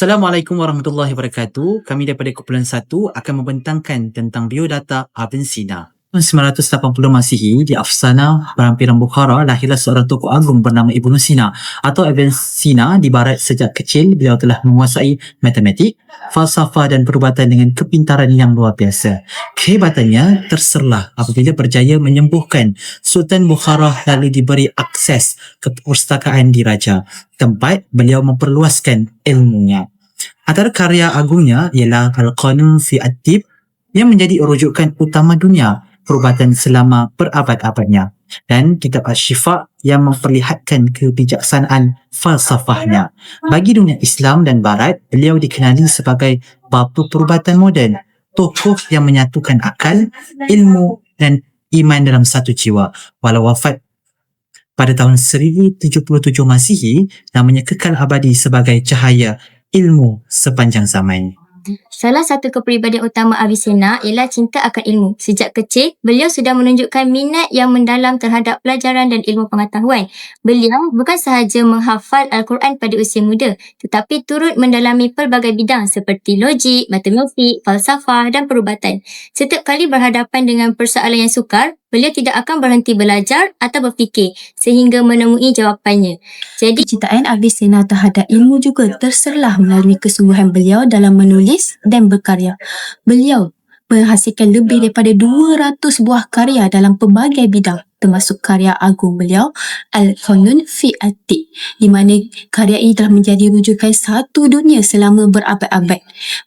Assalamualaikum warahmatullahi wabarakatuh. Kami daripada kumpulan 1 akan membentangkan tentang biodata Avicenna. Tahun 980 Masihi di Afsana, Perampiran Bukhara, lahirlah seorang tokoh agung bernama Ibnu Sina atau Avicenna. Di barat sejak kecil, beliau telah menguasai matematik, falsafah dan perubatan dengan kepintaran yang luar biasa. Kehebatannya terserlah apabila berjaya menyembuhkan Sultan Bukhara lalu diberi akses ke perpustakaan diraja, tempat beliau memperluaskan ilmunya. Antara karya agungnya ialah Al-Qanun fi At-Tib yang menjadi rujukan utama dunia perubatan selama berabad-abadnya, dan kitab Asy-Syifa yang memperlihatkan kebijaksanaan falsafahnya. Bagi dunia Islam dan Barat, beliau dikenali sebagai bapa perubatan moden, tokoh yang menyatukan akal, ilmu dan iman dalam satu jiwa. Walau wafat pada tahun 1077 Masihi, namanya kekal abadi sebagai cahaya ilmu sepanjang zaman. Salah satu kepribadian utama Avicenna ialah cinta akan ilmu. Sejak kecil, beliau sudah menunjukkan minat yang mendalam terhadap pelajaran dan ilmu pengetahuan. Beliau bukan sahaja menghafal Al-Quran pada usia muda, tetapi turut mendalami pelbagai bidang seperti logik, matematik, falsafah dan perubatan. Setiap kali berhadapan dengan persoalan yang sukar, beliau tidak akan berhenti belajar atau berfikir sehingga menemui jawapannya. Jadi, Kecintaan Avicenna terhadap ilmu juga terserlah melalui kesungguhan beliau dalam menulis dan berkarya. Beliau menghasilkan lebih daripada 200 buah karya dalam pelbagai bidang, termasuk karya agung beliau Al-Qanun fi At-Tib, di mana karya ini telah menjadi rujukan satu dunia selama berabad-abad.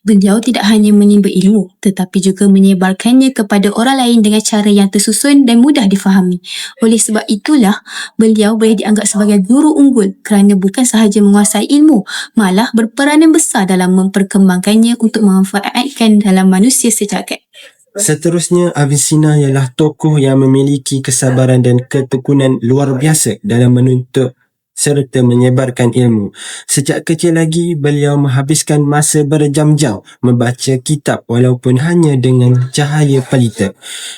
Beliau tidak hanya menimba ilmu, tetapi juga menyebarkannya kepada orang lain dengan cara yang tersusun dan mudah difahami. Oleh sebab itulah, beliau boleh dianggap sebagai guru unggul kerana bukan sahaja menguasai ilmu, malah berperanan besar dalam memperkembangkannya untuk memanfaatkan dalam manusia sejagat. Seterusnya, Avicenna ialah tokoh yang memiliki kesabaran dan ketekunan luar biasa dalam menuntut serta menyebarkan ilmu. Sejak kecil lagi, beliau menghabiskan masa berjam-jam membaca kitab walaupun hanya dengan cahaya pelita,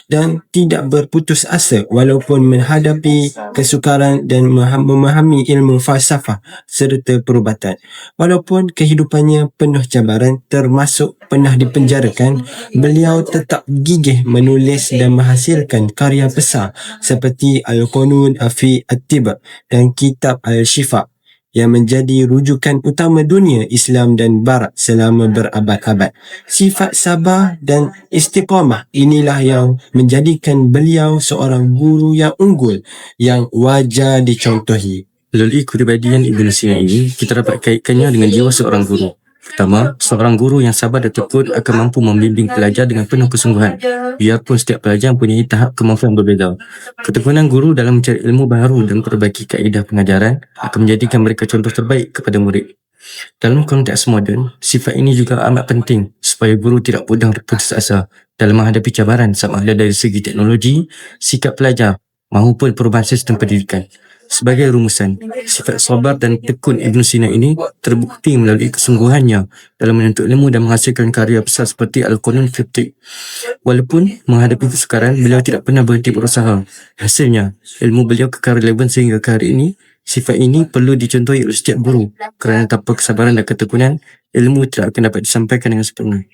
dan tidak berputus asa walaupun menghadapi kesukaran dan memahami ilmu falsafah serta perubatan. Walaupun kehidupannya penuh cabaran, termasuk pernah dipenjarakan, beliau tetap gigih menulis dan menghasilkan karya besar seperti Al-Qanun fi At-Tib dan kitab Al-Syifa yang menjadi rujukan utama dunia Islam dan Barat selama berabad-abad. Sifat sabar dan istiqamah inilah yang menjadikan beliau seorang guru yang unggul yang wajar dicontohi. Melalui kepribadian Ibnu Sina ini, kita dapat kaitkannya dengan jiwa seorang guru. Pertama, seorang guru yang sabar dan tekun akan mampu membimbing pelajar dengan penuh kesungguhan, biarpun setiap pelajar mempunyai tahap kemampuan berbeza. Ketekunan guru dalam mencari ilmu baru dan perbaiki kaedah pengajaran akan menjadikan mereka contoh terbaik kepada murid. Dalam konteks moden, sifat ini juga amat penting supaya guru tidak mudah berputus asa dalam menghadapi cabaran sama ada dari segi teknologi, sikap pelajar maupun perubahan sistem pendidikan. Sebagai rumusan, sifat sabar dan tekun Ibnu Sina ini terbukti melalui kesungguhannya dalam menuntut ilmu dan menghasilkan karya besar seperti Al-Qanun fi At-Tib. Walaupun menghadapi kesukaran, beliau tidak pernah berhenti berusaha. Hasilnya, ilmu beliau kekal relevan sehingga ke hari ini. Sifat ini perlu dicontohi oleh setiap guru kerana tanpa kesabaran dan ketekunan, ilmu tidak akan dapat disampaikan dengan sempurna.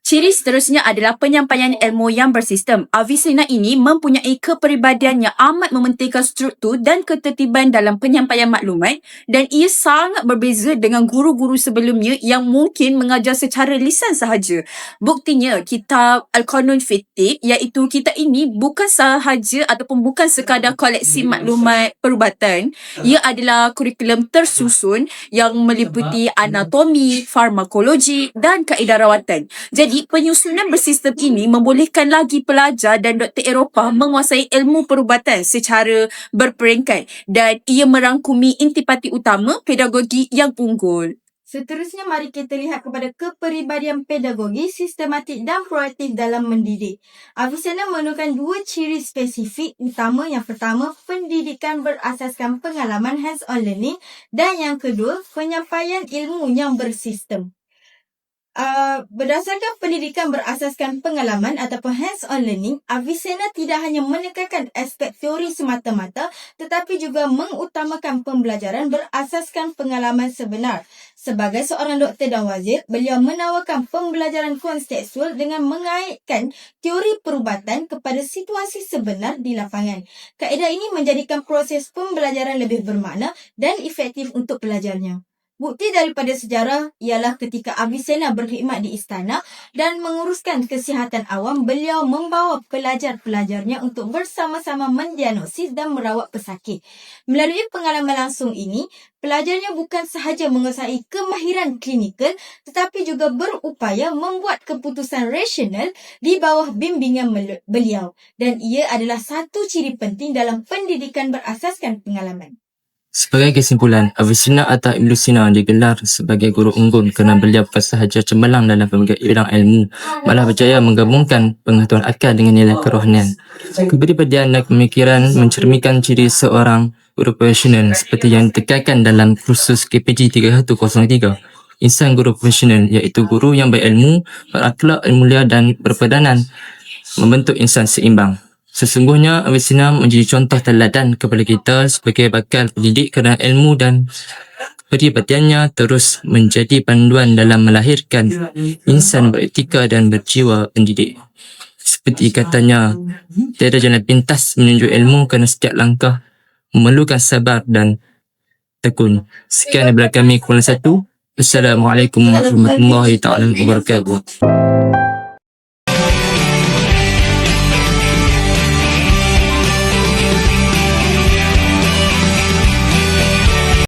Ciri seterusnya adalah penyampaian ilmu yang bersistem. Avicenna ini mempunyai kepribadian yang amat mementingkan struktur dan ketertiban dalam penyampaian maklumat, dan ia sangat berbeza dengan guru-guru sebelumnya yang mungkin mengajar secara lisan sahaja. Buktinya, kitab Al-Qanun fi At-Tib, iaitu kitab ini bukan sahaja ataupun bukan sekadar koleksi maklumat perubatan. Ia adalah kurikulum tersusun yang meliputi anatomi, farmakologi dan kaedah rawatan. Jadi, penyusunan bersistem ini membolehkan lagi pelajar dan doktor Eropah menguasai ilmu perubatan secara berperingkat, dan ia merangkumi intipati utama pedagogi yang unggul. Seterusnya, mari kita lihat kepada kepribadian pedagogi, sistematik dan proaktif dalam mendidik. Avicenna menemukan dua ciri spesifik utama. Yang pertama, pendidikan berasaskan pengalaman hands-on learning, dan yang kedua, penyampaian ilmu yang bersistem. Berdasarkan pendidikan berasaskan pengalaman ataupun hands-on learning, Avicenna tidak hanya menekankan aspek teori semata-mata tetapi juga mengutamakan pembelajaran berasaskan pengalaman sebenar. Sebagai seorang doktor dan wazir, beliau menawarkan pembelajaran kontekstual dengan mengaitkan teori perubatan kepada situasi sebenar di lapangan. Kaedah ini menjadikan proses pembelajaran lebih bermakna dan efektif untuk pelajarnya. Bukti daripada sejarah ialah ketika Avicenna berkhidmat di istana dan menguruskan kesihatan awam, beliau membawa pelajar-pelajarnya untuk bersama-sama mendiagnosis dan merawat pesakit. Melalui pengalaman langsung ini, pelajarnya bukan sahaja menguasai kemahiran klinikal tetapi juga berupaya membuat keputusan rasional di bawah bimbingan beliau, dan ia adalah satu ciri penting dalam pendidikan berasaskan pengalaman. Sebagai kesimpulan, Avicenna atau Ibn Sina digelar sebagai guru unggul kerana beliau bukan sahaja cemerlang dalam bidang ilmu, malah berjaya menggabungkan pengetahuan akal dengan nilai kerohanian. Kepribadian dan pemikiran mencerminkan ciri seorang guru profesional seperti yang ditekankan dalam kursus KPG 3103. Insan guru profesional iaitu guru yang berilmu, berakhlak mulia dan berpadanan membentuk insan seimbang. Sesungguhnya Avicenna menjadi contoh teladan kepada kita sebagai bakal pendidik kerana ilmu dan kepribadiannya terus menjadi panduan dalam melahirkan insan beretika dan berjiwa pendidik. Seperti katanya, tiada jalan pintas menuju ilmu kerana setiap langkah memerlukan sabar dan tekun. Sekian daripada kami Kuala 1. Assalamualaikum warahmatullahi wabarakatuh.